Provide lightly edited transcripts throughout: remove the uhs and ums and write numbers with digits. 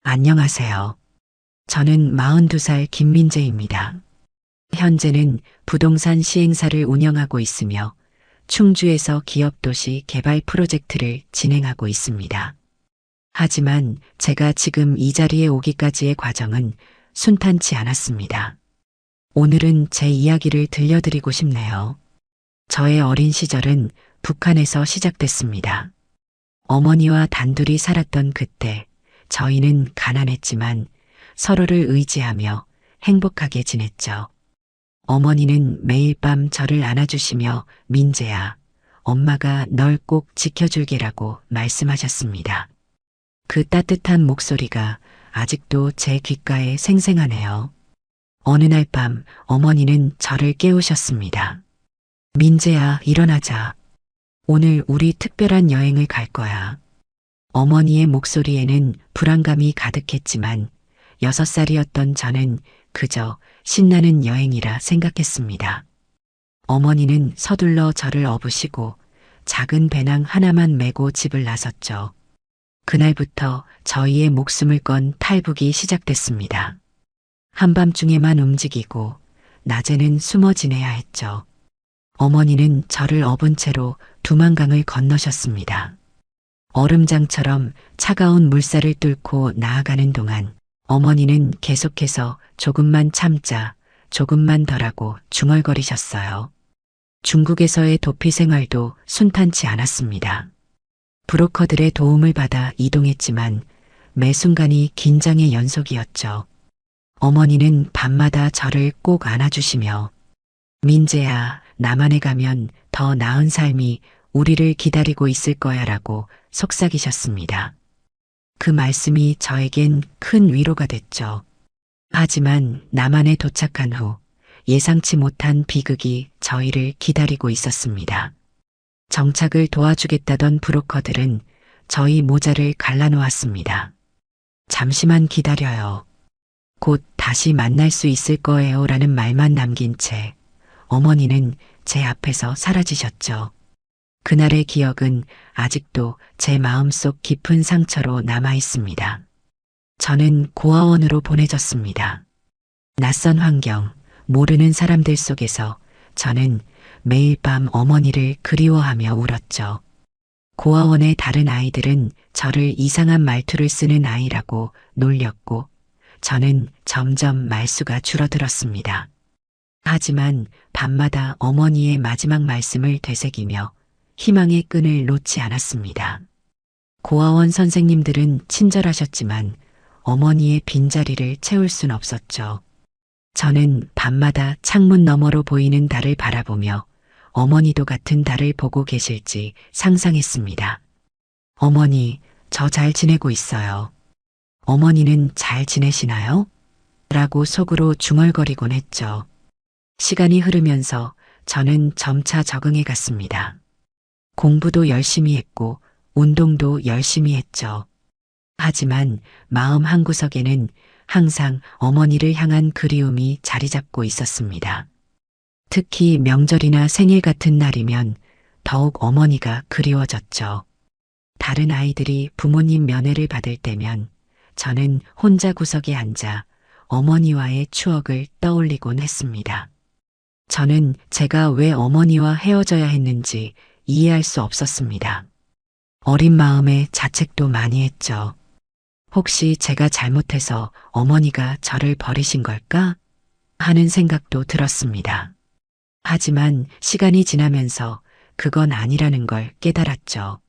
안녕하세요. 저는 42살 김민재입니다. 현재는 부동산 시행사를 운영하고 있으며 충주에서 기업도시 개발 프로젝트를 진행하고 있습니다. 하지만 제가 지금 이 자리에 오기까지의 과정은 순탄치 않았습니다. 오늘은 제 이야기를 들려드리고 싶네요. 저의 어린 시절은 북한에서 시작됐습니다. 어머니와 단둘이 살았던 그때 저희는 가난했지만 서로를 의지하며 행복하게 지냈죠. 어머니는 매일 밤 저를 안아주시며 민재야, 엄마가 널 꼭 지켜줄게라고 말씀하셨습니다. 그 따뜻한 목소리가 아직도 제 귓가에 생생하네요. 어느 날 밤 어머니는 저를 깨우셨습니다. 민재야, 일어나자. 오늘 우리 특별한 여행을 갈 거야. 어머니의 목소리에는 불안감이 가득했지만 6살이었던 저는 그저 신나는 여행이라 생각했습니다. 어머니는 서둘러 저를 업으시고 작은 배낭 하나만 메고 집을 나섰죠. 그날부터 저희의 목숨을 건 탈북이 시작됐습니다. 한밤중에만 움직이고 낮에는 숨어 지내야 했죠. 어머니는 저를 업은 채로 두만강을 건너셨습니다. 얼음장처럼 차가운 물살을 뚫고 나아가는 동안 어머니는 계속해서 조금만 참자, 조금만 덜하고 중얼거리셨어요. 중국에서의 도피 생활도 순탄치 않았습니다. 브로커들의 도움을 받아 이동했지만 매 순간이 긴장의 연속이었죠. 어머니는 밤마다 저를 꼭 안아주시며 민재야, 남한에 가면 더 나은 삶이 우리를 기다리고 있을 거야라고 속삭이셨습니다. 그 말씀이 저에겐 큰 위로가 됐죠. 하지만 남한에 도착한 후 예상치 못한 비극이 저희를 기다리고 있었습니다. 정착을 도와주겠다던 브로커들은 저희 모자를 갈라놓았습니다. 잠시만 기다려요. 곧 다시 만날 수 있을 거예요 라는 말만 남긴 채 어머니는 제 앞에서 사라지셨죠. 그날의 기억은 아직도 제 마음속 깊은 상처로 남아 있습니다. 저는 고아원으로 보내졌습니다. 낯선 환경, 모르는 사람들 속에서 저는 매일 밤 어머니를 그리워하며 울었죠. 고아원의 다른 아이들은 저를 이상한 말투를 쓰는 아이라고 놀렸고 저는 점점 말수가 줄어들었습니다. 하지만 밤마다 어머니의 마지막 말씀을 되새기며 희망의 끈을 놓지 않았습니다. 고아원 선생님들은 친절하셨지만 어머니의 빈자리를 채울 순 없었죠. 저는 밤마다 창문 너머로 보이는 달을 바라보며 어머니도 같은 달을 보고 계실지 상상했습니다. 어머니, 저 잘 지내고 있어요. 어머니는 잘 지내시나요? 라고 속으로 중얼거리곤 했죠. 시간이 흐르면서 저는 점차 적응해 갔습니다. 공부도 열심히 했고 운동도 열심히 했죠. 하지만 마음 한구석에는 항상 어머니를 향한 그리움이 자리 잡고 있었습니다. 특히 명절이나 생일 같은 날이면 더욱 어머니가 그리워졌죠. 다른 아이들이 부모님 면회를 받을 때면 저는 혼자 구석에 앉아 어머니와의 추억을 떠올리곤 했습니다. 저는 제가 왜 어머니와 헤어져야 했는지 이해할 수 없었습니다. 어린 마음에 자책도 많이 했죠. 혹시 제가 잘못해서 어머니가 저를 버리신 걸까? 하는 생각도 들었습니다. 하지만 시간이 지나면서 그건 아니라는 걸 깨달았죠.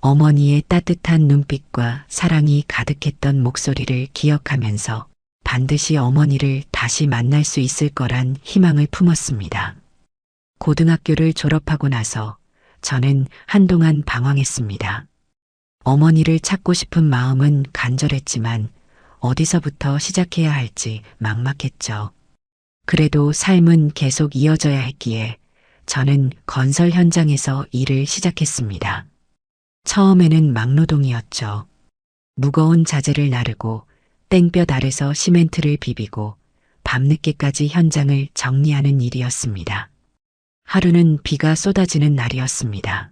어머니의 따뜻한 눈빛과 사랑이 가득했던 목소리를 기억하면서 반드시 어머니를 다시 만날 수 있을 거란 희망을 품었습니다. 고등학교를 졸업하고 나서 저는 한동안 방황했습니다. 어머니를 찾고 싶은 마음은 간절했지만 어디서부터 시작해야 할지 막막했죠. 그래도 삶은 계속 이어져야 했기에 저는 건설 현장에서 일을 시작했습니다. 처음에는 막노동이었죠. 무거운 자재를 나르고 땡볕 아래서 시멘트를 비비고 밤늦게까지 현장을 정리하는 일이었습니다. 하루는 비가 쏟아지는 날이었습니다.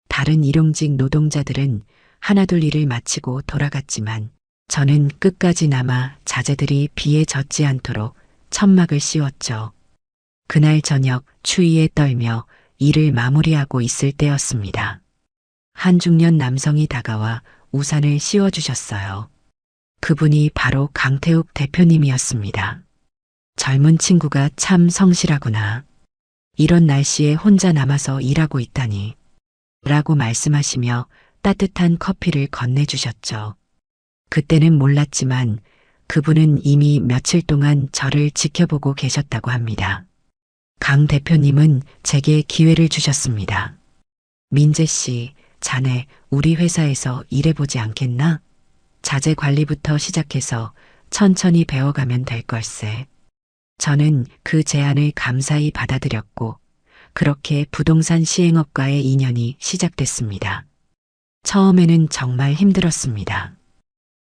다른 일용직 노동자들은 하나둘 일을 마치고 돌아갔지만 저는 끝까지 남아 자제들이 비에 젖지 않도록 천막을 씌웠죠. 그날 저녁 추위에 떨며 일을 마무리하고 있을 때였습니다. 한 중년 남성이 다가와 우산을 씌워주셨어요. 그분이 바로 강태욱 대표님이었습니다. 젊은 친구가 참 성실하구나. 이런 날씨에 혼자 남아서 일하고 있다니. 라고 말씀하시며 따뜻한 커피를 건네주셨죠. 그때는 몰랐지만 그분은 이미 며칠 동안 저를 지켜보고 계셨다고 합니다. 강 대표님은 제게 기회를 주셨습니다. 민재 씨, 자네 우리 회사에서 일해보지 않겠나? 자재 관리부터 시작해서 천천히 배워가면 될 걸세. 저는 그 제안을 감사히 받아들였고 그렇게 부동산 시행업과의 인연이 시작됐습니다. 처음에는 정말 힘들었습니다.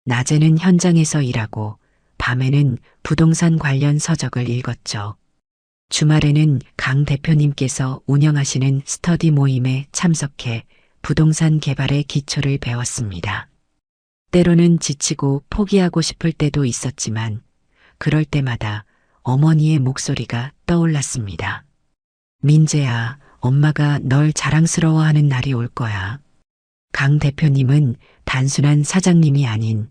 낮에는 현장에서 일하고 밤에는 부동산 관련 서적을 읽었죠. 주말에는 강 대표님께서 운영하시는 스터디 모임에 참석해 부동산 개발의 기초를 배웠습니다. 때로는 지치고 포기하고 싶을 때도 있었지만 그럴 때마다 어머니의 목소리가 떠올랐습니다. 민재야, 엄마가 널 자랑스러워하는 날이 올 거야. 강 대표님은 단순한 사장님이 아닌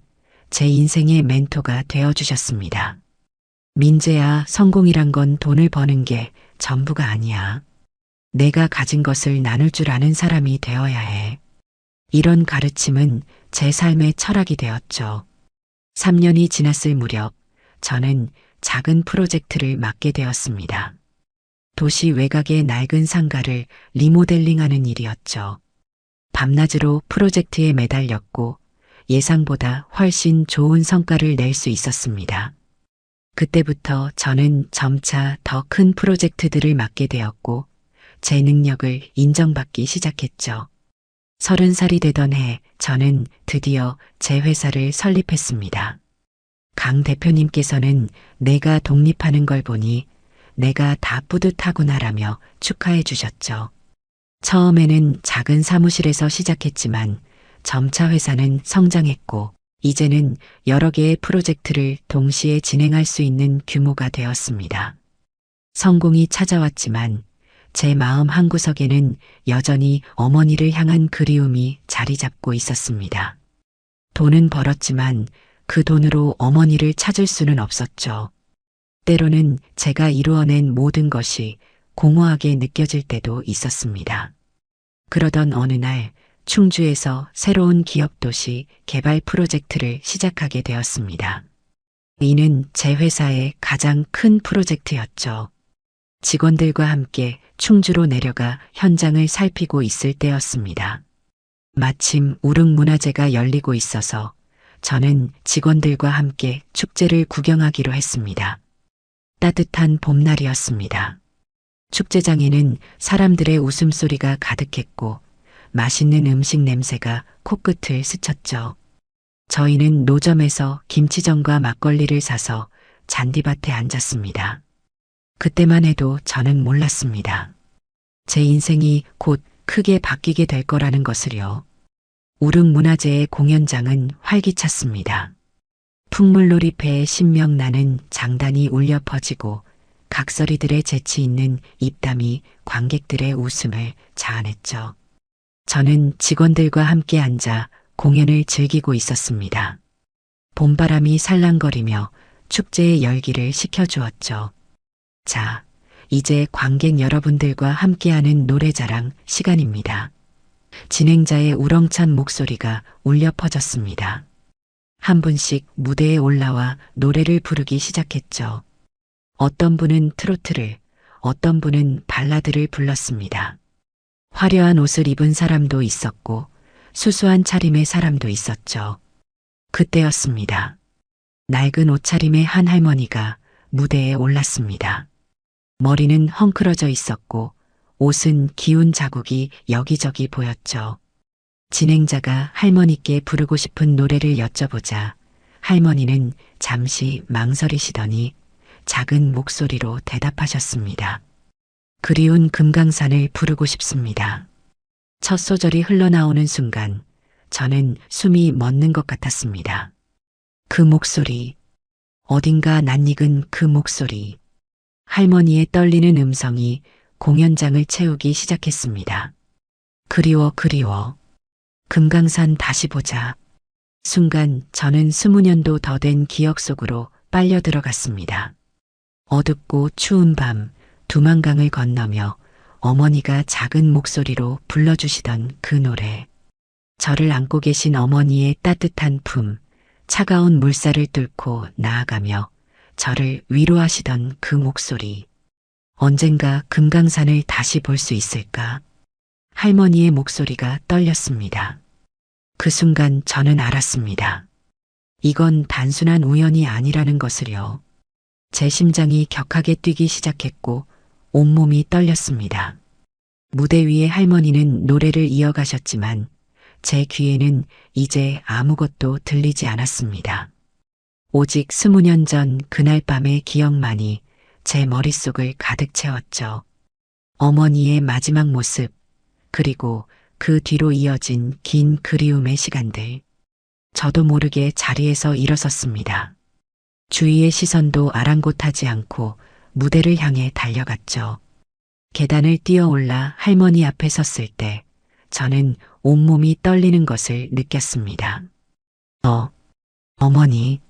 제 인생의 멘토가 되어주셨습니다. 민재야, 성공이란 건 돈을 버는 게 전부가 아니야. 내가 가진 것을 나눌 줄 아는 사람이 되어야 해. 이런 가르침은 제 삶의 철학이 되었죠. 3년이 지났을 무렵 저는 작은 프로젝트를 맡게 되었습니다. 도시 외곽의 낡은 상가를 리모델링하는 일이었죠. 밤낮으로 프로젝트에 매달렸고 예상보다 훨씬 좋은 성과를 낼 수 있었습니다. 그때부터 저는 점차 더 큰 프로젝트들을 맡게 되었고 제 능력을 인정받기 시작했죠. 30살이 되던 해 저는 드디어 제 회사를 설립했습니다. 강 대표님께서는 내가 독립하는 걸 보니 내가 다 뿌듯하구나라며 축하해 주셨죠. 처음에는 작은 사무실에서 시작했지만 점차 회사는 성장했고 이제는 여러 개의 프로젝트를 동시에 진행할 수 있는 규모가 되었습니다. 성공이 찾아왔지만 제 마음 한구석에는 여전히 어머니를 향한 그리움이 자리 잡고 있었습니다. 돈은 벌었지만 그 돈으로 어머니를 찾을 수는 없었죠. 때로는 제가 이루어낸 모든 것이 공허하게 느껴질 때도 있었습니다. 그러던 어느 날 충주에서 새로운 기업도시 개발 프로젝트를 시작하게 되었습니다. 이는 제 회사의 가장 큰 프로젝트였죠. 직원들과 함께 충주로 내려가 현장을 살피고 있을 때였습니다. 마침 우릉문화제가 열리고 있어서 저는 직원들과 함께 축제를 구경하기로 했습니다. 따뜻한 봄날이었습니다. 축제장에는 사람들의 웃음소리가 가득했고 맛있는 음식 냄새가 코끝을 스쳤죠. 저희는 노점에서 김치전과 막걸리를 사서 잔디밭에 앉았습니다. 그때만 해도 저는 몰랐습니다. 제 인생이 곧 크게 바뀌게 될 거라는 것을요. 우릉문화제의 공연장은 활기찼습니다. 풍물놀이패의 신명나는 장단이 울려 퍼지고 각설이들의 재치 있는 입담이 관객들의 웃음을 자아냈죠. 저는 직원들과 함께 앉아 공연을 즐기고 있었습니다. 봄바람이 살랑거리며 축제의 열기를 식혀주었죠. 자, 이제 관객 여러분들과 함께하는 노래자랑 시간입니다. 진행자의 우렁찬 목소리가 울려 퍼졌습니다. 한 분씩 무대에 올라와 노래를 부르기 시작했죠. 어떤 분은 트로트를, 어떤 분은 발라드를 불렀습니다. 화려한 옷을 입은 사람도 있었고 수수한 차림의 사람도 있었죠. 그때였습니다. 낡은 옷차림의 한 할머니가 무대에 올랐습니다. 머리는 헝클어져 있었고 옷은 기운 자국이 여기저기 보였죠. 진행자가 할머니께 부르고 싶은 노래를 여쭤보자 할머니는 잠시 망설이시더니 작은 목소리로 대답하셨습니다. 그리운 금강산을 부르고 싶습니다. 첫 소절이 흘러나오는 순간 저는 숨이 멎는 것 같았습니다. 그 목소리, 어딘가 낯익은 그 목소리. 할머니의 떨리는 음성이 공연장을 채우기 시작했습니다. 그리워, 그리워. 금강산 다시 보자. 순간 저는 20년도 더 된 기억 속으로 빨려 들어갔습니다. 어둡고 추운 밤 두만강을 건너며 어머니가 작은 목소리로 불러주시던 그 노래. 저를 안고 계신 어머니의 따뜻한 품, 차가운 물살을 뚫고 나아가며 저를 위로하시던 그 목소리. 언젠가 금강산을 다시 볼 수 있을까? 할머니의 목소리가 떨렸습니다. 그 순간 저는 알았습니다. 이건 단순한 우연이 아니라는 것을요. 제 심장이 격하게 뛰기 시작했고 온몸이 떨렸습니다. 무대 위에 할머니는 노래를 이어가셨지만 제 귀에는 이제 아무것도 들리지 않았습니다. 오직 20년 전 그날 밤의 기억만이 제 머릿속을 가득 채웠죠. 어머니의 마지막 모습, 그리고 그 뒤로 이어진 긴 그리움의 시간들. 저도 모르게 자리에서 일어섰습니다. 주위의 시선도 아랑곳하지 않고 무대를 향해 달려갔죠. 계단을 뛰어올라 할머니 앞에 섰을 때 저는 온몸이 떨리는 것을 느꼈습니다. 어머니.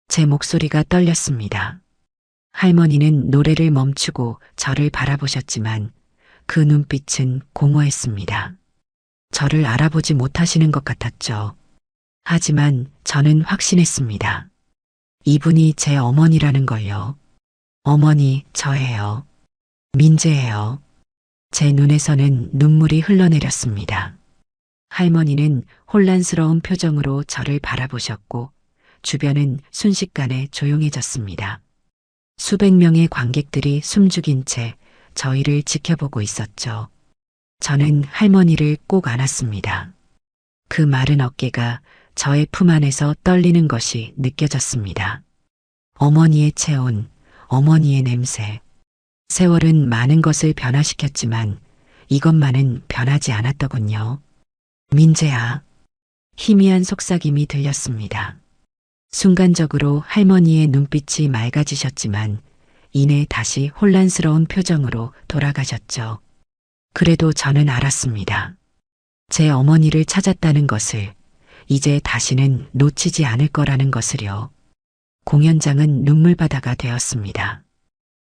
제 목소리가 떨렸습니다. 할머니는 노래를 멈추고 저를 바라보셨지만 그 눈빛은 공허했습니다. 저를 알아보지 못하시는 것 같았죠. 하지만 저는 확신했습니다. 이분이 제 어머니라는 걸요. 어머니, 저예요. 민재예요. 제 눈에서는 눈물이 흘러내렸습니다. 할머니는 혼란스러운 표정으로 저를 바라보셨고 주변은 순식간에 조용해졌습니다. 수백 명의 관객들이 숨죽인 채 저희를 지켜보고 있었죠. 저는 할머니를 꼭 안았습니다. 그 마른 어깨가 저의 품 안에서 떨리는 것이 느껴졌습니다. 어머니의 체온, 어머니의 냄새. 세월은 많은 것을 변화시켰지만 이것만은 변하지 않았더군요. 민재야. 희미한 속삭임이 들렸습니다. 순간적으로 할머니의 눈빛이 맑아지셨지만 이내 다시 혼란스러운 표정으로 돌아가셨죠. 그래도 저는 알았습니다. 제 어머니를 찾았다는 것을, 이제 다시는 놓치지 않을 거라는 것을요. 공연장은 눈물바다가 되었습니다.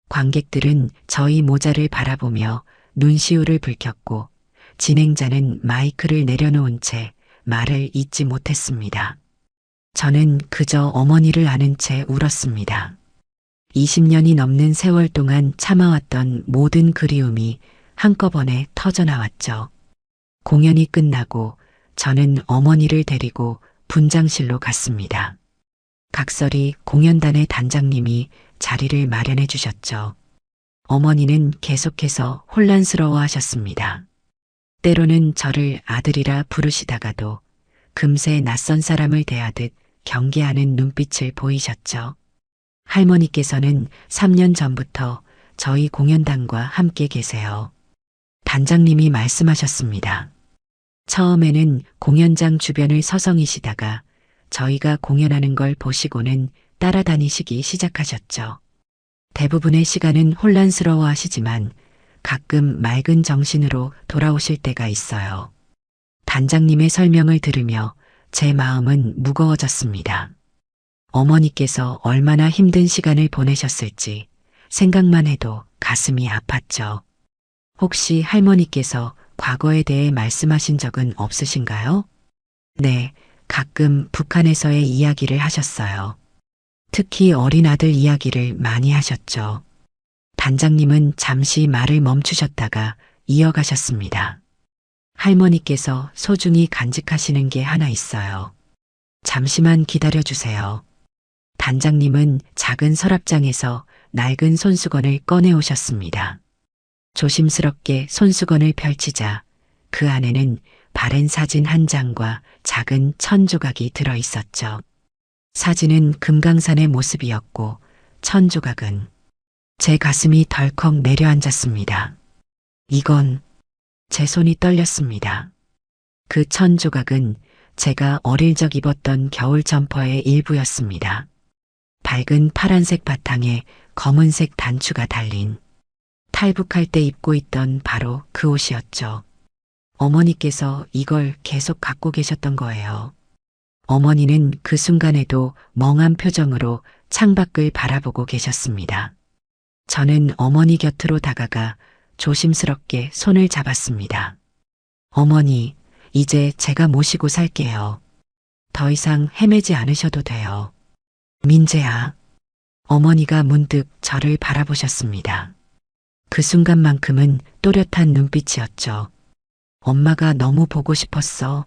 관객들은 저희 모자를 바라보며 눈시울을 붉혔고 진행자는 마이크를 내려놓은 채 말을 잇지 못했습니다. 저는 그저 어머니를 아는 채 울었습니다. 20년이 넘는 세월 동안 참아왔던 모든 그리움이 한꺼번에 터져나왔죠. 공연이 끝나고 저는 어머니를 데리고 분장실로 갔습니다. 각설이 공연단의 단장님이 자리를 마련해 주셨죠. 어머니는 계속해서 혼란스러워 하셨습니다. 때로는 저를 아들이라 부르시다가도 금세 낯선 사람을 대하듯 경계하는 눈빛을 보이셨죠. 할머니께서는 3년 전부터 저희 공연단과 함께 계세요. 단장님이 말씀하셨습니다. 처음에는 공연장 주변을 서성이시다가 저희가 공연하는 걸 보시고는 따라다니시기 시작하셨죠. 대부분의 시간은 혼란스러워 하시지만 가끔 맑은 정신으로 돌아오실 때가 있어요. 단장님의 설명을 들으며 제 마음은 무거워졌습니다. 어머니께서 얼마나 힘든 시간을 보내셨을지 생각만 해도 가슴이 아팠죠. 혹시 할머니께서 과거에 대해 말씀하신 적은 없으신가요? 네, 가끔 북한에서의 이야기를 하셨어요. 특히 어린 아들 이야기를 많이 하셨죠. 단장님은 잠시 말을 멈추셨다가 이어가셨습니다. 할머니께서 소중히 간직하시는 게 하나 있어요. 잠시만 기다려주세요. 단장님은 작은 서랍장에서 낡은 손수건을 꺼내 오셨습니다. 조심스럽게 손수건을 펼치자 그 안에는 바랜 사진 한 장과 작은 천 조각이 들어 있었죠. 사진은 금강산의 모습이었고 천 조각은 제 가슴이 덜컥 내려앉았습니다. 이건 제 손이 떨렸습니다. 그 천 조각은 제가 어릴 적 입었던 겨울 점퍼의 일부였습니다. 밝은 파란색 바탕에 검은색 단추가 달린 탈북할 때 입고 있던 바로 그 옷이었죠. 어머니께서 이걸 계속 갖고 계셨던 거예요. 어머니는 그 순간에도 멍한 표정으로 창밖을 바라보고 계셨습니다. 저는 어머니 곁으로 다가가 조심스럽게 손을 잡았습니다. 어머니, 이제 제가 모시고 살게요. 더 이상 헤매지 않으셔도 돼요. 민재야. 어머니가 문득 저를 바라보셨습니다. 그 순간만큼은 또렷한 눈빛이었죠. 엄마가 너무 보고 싶었어.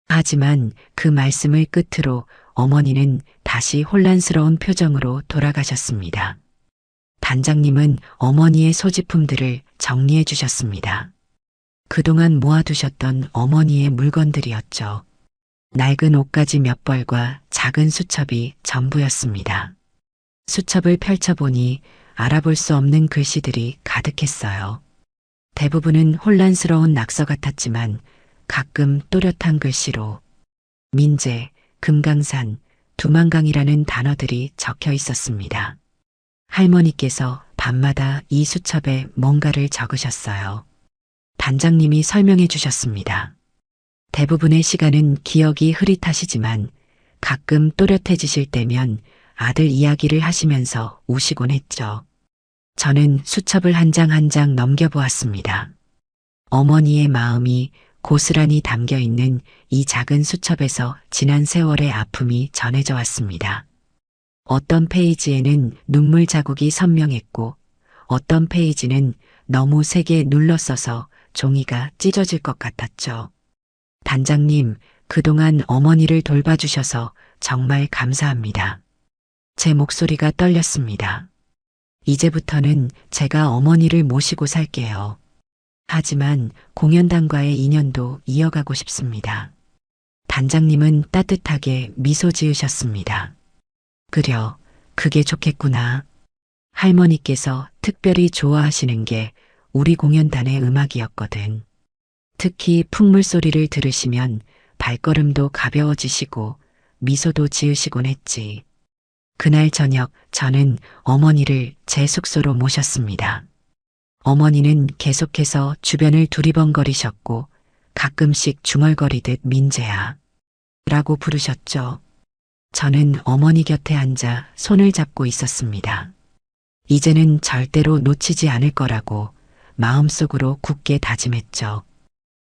하지만 그 말씀을 끝으로 어머니는 다시 혼란스러운 표정으로 돌아가셨습니다. 단장님은 어머니의 소지품들을 정리해 주셨습니다. 그동안 모아두셨던 어머니의 물건들이었죠. 낡은 옷가지 몇 벌과 작은 수첩이 전부였습니다. 수첩을 펼쳐보니 알아볼 수 없는 글씨들이 가득했어요. 대부분은 혼란스러운 낙서 같았지만 가끔 또렷한 글씨로 민재, 금강산, 두만강이라는 단어들이 적혀 있었습니다. 할머니께서 밤마다 이 수첩에 뭔가를 적으셨어요. 단장님이 설명해 주셨습니다. 대부분의 시간은 기억이 흐릿하시지만 가끔 또렷해지실 때면 아들 이야기를 하시면서 우시곤 했죠. 저는 수첩을 한 장 한 장 넘겨보았습니다. 어머니의 마음이 고스란히 담겨 있는 이 작은 수첩에서 지난 세월의 아픔이 전해져 왔습니다. 어떤 페이지에는 눈물 자국이 선명했고 어떤 페이지는 너무 세게 눌러써서 종이가 찢어질 것 같았죠. 단장님, 그동안 어머니를 돌봐주셔서 정말 감사합니다. 제 목소리가 떨렸습니다. 이제부터는 제가 어머니를 모시고 살게요. 하지만 공연단과의 인연도 이어가고 싶습니다. 단장님은 따뜻하게 미소 지으셨습니다. 그려, 그게 좋겠구나. 할머니께서 특별히 좋아하시는 게 우리 공연단의 음악이었거든. 특히 풍물 소리를 들으시면 발걸음도 가벼워지시고 미소도 지으시곤 했지. 그날 저녁 저는 어머니를 제 숙소로 모셨습니다. 어머니는 계속해서 주변을 두리번거리셨고 가끔씩 중얼거리듯 민재야 라고 부르셨죠. 저는 어머니 곁에 앉아 손을 잡고 있었습니다. 이제는 절대로 놓치지 않을 거라고 마음속으로 굳게 다짐했죠.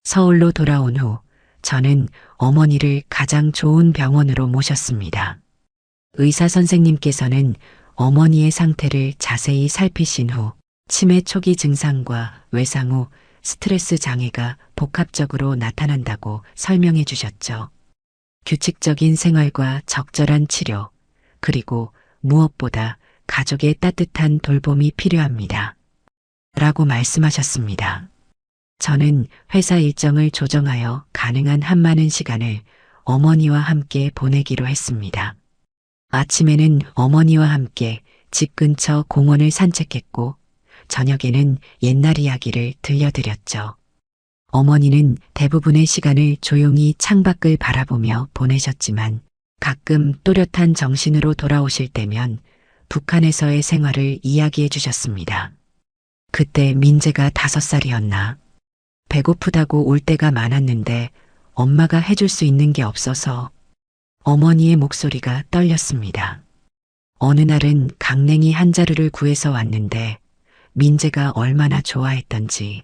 서울로 돌아온 후 저는 어머니를 가장 좋은 병원으로 모셨습니다. 의사 선생님께서는 어머니의 상태를 자세히 살피신 후 치매 초기 증상과 외상 후 스트레스 장애가 복합적으로 나타난다고 설명해 주셨죠. 규칙적인 생활과 적절한 치료, 그리고 무엇보다 가족의 따뜻한 돌봄이 필요합니다. 라고 말씀하셨습니다. 저는 회사 일정을 조정하여 가능한 한 많은 시간을 어머니와 함께 보내기로 했습니다. 아침에는 어머니와 함께 집 근처 공원을 산책했고 저녁에는 옛날 이야기를 들려드렸죠. 어머니는 대부분의 시간을 조용히 창밖을 바라보며 보내셨지만 가끔 또렷한 정신으로 돌아오실 때면 북한에서의 생활을 이야기해 주셨습니다. 그때 민재가 5살이었나. 배고프다고 올 때가 많았는데 엄마가 해줄 수 있는 게 없어서. 어머니의 목소리가 떨렸습니다. 어느 날은 강냉이 한 자루를 구해서 왔는데 민재가 얼마나 좋아했던지.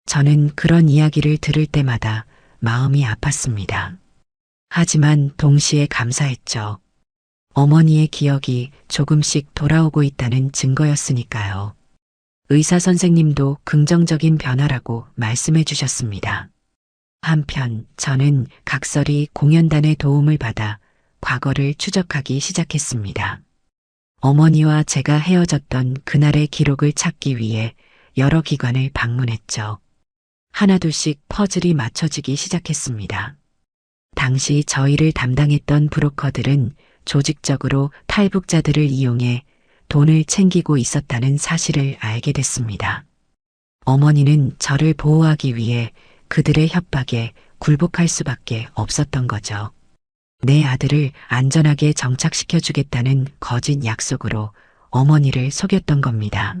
저는 그런 이야기를 들을 때마다 마음이 아팠습니다. 하지만 동시에 감사했죠. 어머니의 기억이 조금씩 돌아오고 있다는 증거였으니까요. 의사 선생님도 긍정적인 변화라고 말씀해 주셨습니다. 한편 저는 각설이 공연단의 도움을 받아 과거를 추적하기 시작했습니다. 어머니와 제가 헤어졌던 그날의 기록을 찾기 위해 여러 기관을 방문했죠. 하나둘씩 퍼즐이 맞춰지기 시작했습니다. 당시 저희를 담당했던 브로커들은 조직적으로 탈북자들을 이용해 돈을 챙기고 있었다는 사실을 알게 됐습니다. 어머니는 저를 보호하기 위해 그들의 협박에 굴복할 수밖에 없었던 거죠. 내 아들을 안전하게 정착시켜주겠다는 거짓 약속으로 어머니를 속였던 겁니다.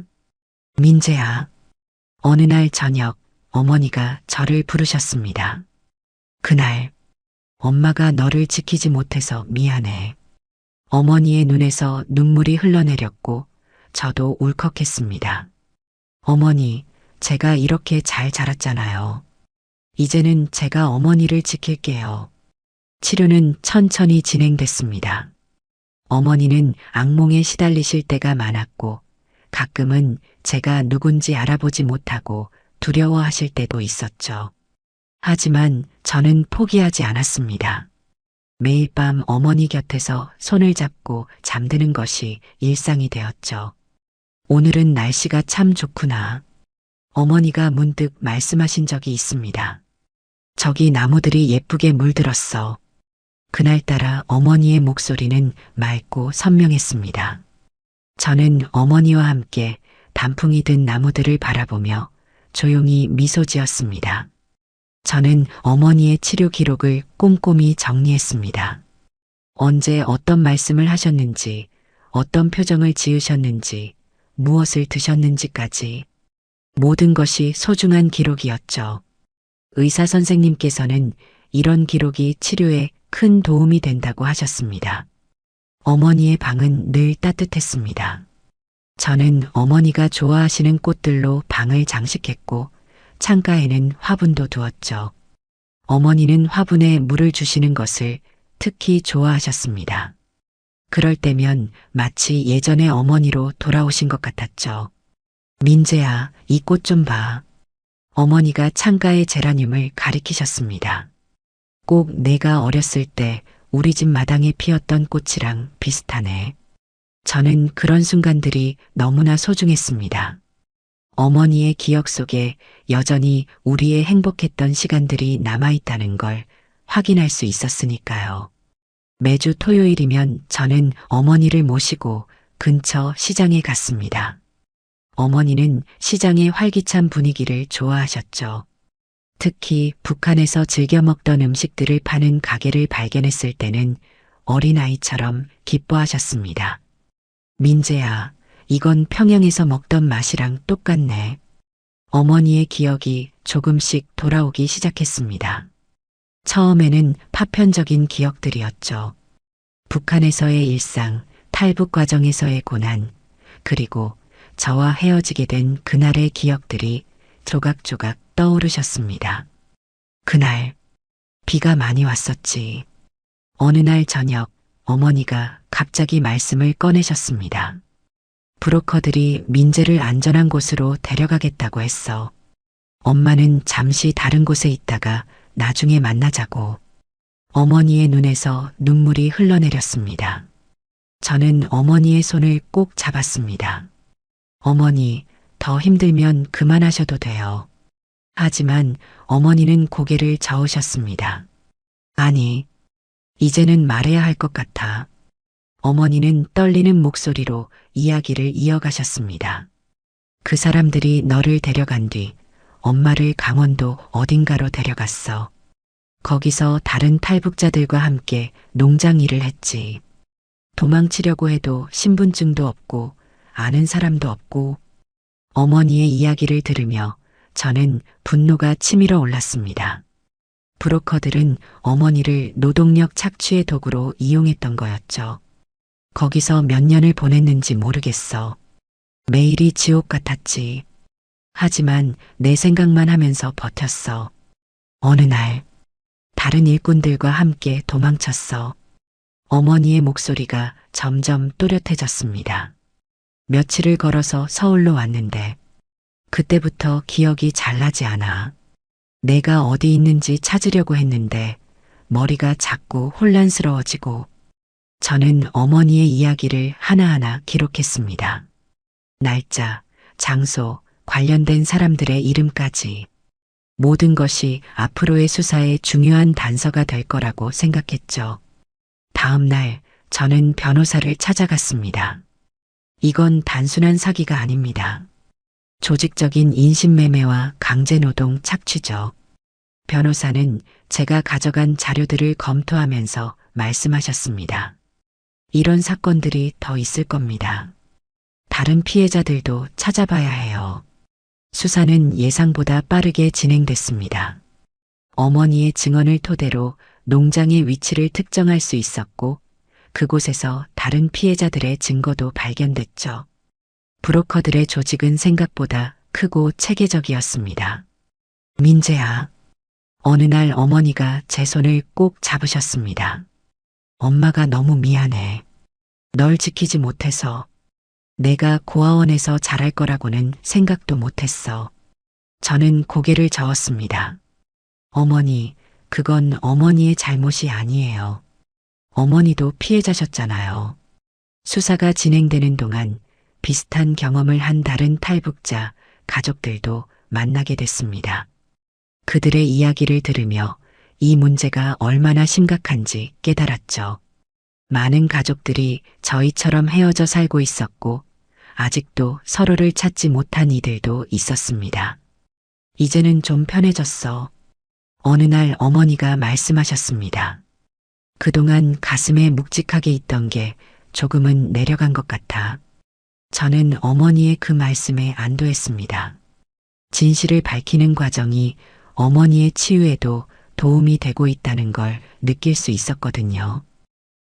민재야. 어느 날 저녁 어머니가 저를 부르셨습니다. 그날 엄마가 너를 지키지 못해서 미안해. 어머니의 눈에서 눈물이 흘러내렸고 저도 울컥했습니다. 어머니, 제가 이렇게 잘 자랐잖아요. 이제는 제가 어머니를 지킬게요. 치료는 천천히 진행됐습니다. 어머니는 악몽에 시달리실 때가 많았고 가끔은 제가 누군지 알아보지 못하고 두려워하실 때도 있었죠. 하지만 저는 포기하지 않았습니다. 매일 밤 어머니 곁에서 손을 잡고 잠드는 것이 일상이 되었죠. 오늘은 날씨가 참 좋구나. 어머니가 문득 말씀하신 적이 있습니다. 저기 나무들이 예쁘게 물들었어. 그날따라 어머니의 목소리는 맑고 선명했습니다. 저는 어머니와 함께 단풍이 든 나무들을 바라보며 조용히 미소 지었습니다. 저는 어머니의 치료 기록을 꼼꼼히 정리했습니다. 언제 어떤 말씀을 하셨는지, 어떤 표정을 지으셨는지, 무엇을 드셨는지까지 모든 것이 소중한 기록이었죠. 의사 선생님께서는 이런 기록이 치료에 큰 도움이 된다고 하셨습니다. 어머니의 방은 늘 따뜻했습니다. 저는 어머니가 좋아하시는 꽃들로 방을 장식했고 창가에는 화분도 두었죠. 어머니는 화분에 물을 주시는 것을 특히 좋아하셨습니다. 그럴 때면 마치 예전의 어머니로 돌아오신 것 같았죠. 민재야, 이 꽃 좀 봐. 어머니가 창가의 제라늄을 가리키셨습니다. 꼭 내가 어렸을 때 우리 집 마당에 피었던 꽃이랑 비슷하네. 저는 그런 순간들이 너무나 소중했습니다. 어머니의 기억 속에 여전히 우리의 행복했던 시간들이 남아있다는 걸 확인할 수 있었으니까요. 매주 토요일이면 저는 어머니를 모시고 근처 시장에 갔습니다. 어머니는 시장의 활기찬 분위기를 좋아하셨죠. 특히 북한에서 즐겨 먹던 음식들을 파는 가게를 발견했을 때는 어린아이처럼 기뻐하셨습니다. 민재야, 이건 평양에서 먹던 맛이랑 똑같네. 어머니의 기억이 조금씩 돌아오기 시작했습니다. 처음에는 파편적인 기억들이었죠. 북한에서의 일상, 탈북 과정에서의 고난, 그리고 저와 헤어지게 된 그날의 기억들이 조각조각 떠오르셨습니다. 그날 비가 많이 왔었지. 어느 날 저녁 어머니가 갑자기 말씀을 꺼내셨습니다. 브로커들이 민재를 안전한 곳으로 데려가겠다고 했어. 엄마는 잠시 다른 곳에 있다가 나중에 만나자고. 어머니의 눈에서 눈물이 흘러내렸습니다. 저는 어머니의 손을 꼭 잡았습니다. 어머니, 더 힘들면 그만하셔도 돼요. 하지만 어머니는 고개를 저으셨습니다. 아니, 이제는 말해야 할 것 같아. 어머니는 떨리는 목소리로 이야기를 이어가셨습니다. 그 사람들이 너를 데려간 뒤 엄마를 강원도 어딘가로 데려갔어. 거기서 다른 탈북자들과 함께 농장 일을 했지. 도망치려고 해도 신분증도 없고 아는 사람도 없고. 어머니의 이야기를 들으며 저는 분노가 치밀어 올랐습니다. 브로커들은 어머니를 노동력 착취의 도구로 이용했던 거였죠. 거기서 몇 년을 보냈는지 모르겠어. 매일이 지옥 같았지. 하지만 내 생각만 하면서 버텼어. 어느 날 다른 일꾼들과 함께 도망쳤어. 어머니의 목소리가 점점 또렷해졌습니다. 며칠을 걸어서 서울로 왔는데 그때부터 기억이 잘 나지 않아. 내가 어디 있는지 찾으려고 했는데 머리가 자꾸 혼란스러워지고. 저는 어머니의 이야기를 하나하나 기록했습니다. 날짜, 장소, 관련된 사람들의 이름까지. 모든 것이 앞으로의 수사에 중요한 단서가 될 거라고 생각했죠. 다음 날 저는 변호사를 찾아갔습니다. 이건 단순한 사기가 아닙니다. 조직적인 인신매매와 강제노동 착취죠. 변호사는 제가 가져간 자료들을 검토하면서 말씀하셨습니다. 이런 사건들이 더 있을 겁니다. 다른 피해자들도 찾아봐야 해요. 수사는 예상보다 빠르게 진행됐습니다. 어머니의 증언을 토대로 농장의 위치를 특정할 수 있었고, 그곳에서 다른 피해자들의 증거도 발견됐죠. 브로커들의 조직은 생각보다 크고 체계적이었습니다. 민재야, 어느 날 어머니가 제 손을 꼭 잡으셨습니다. 엄마가 너무 미안해. 널 지키지 못해서. 내가 고아원에서 잘할 거라고는 생각도 못했어. 저는 고개를 저었습니다. 어머니, 그건 어머니의 잘못이 아니에요. 어머니도 피해자셨잖아요. 수사가 진행되는 동안 비슷한 경험을 한 다른 탈북자 가족들도 만나게 됐습니다. 그들의 이야기를 들으며 이 문제가 얼마나 심각한지 깨달았죠. 많은 가족들이 저희처럼 헤어져 살고 있었고, 아직도 서로를 찾지 못한 이들도 있었습니다. 이제는 좀 편해졌어. 어느 날 어머니가 말씀하셨습니다. 그동안 가슴에 묵직하게 있던 게 조금은 내려간 것 같아. 저는 어머니의 그 말씀에 안도했습니다. 진실을 밝히는 과정이 어머니의 치유에도 도움이 되고 있다는 걸 느낄 수 있었거든요.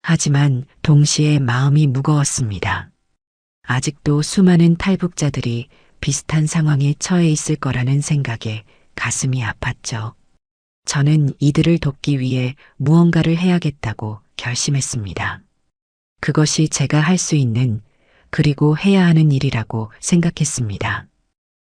하지만 동시에 마음이 무거웠습니다. 아직도 수많은 탈북자들이 비슷한 상황에 처해 있을 거라는 생각에 가슴이 아팠죠. 저는 이들을 돕기 위해 무언가를 해야겠다고 결심했습니다. 그것이 제가 할 수 있는, 그리고 해야 하는 일이라고 생각했습니다.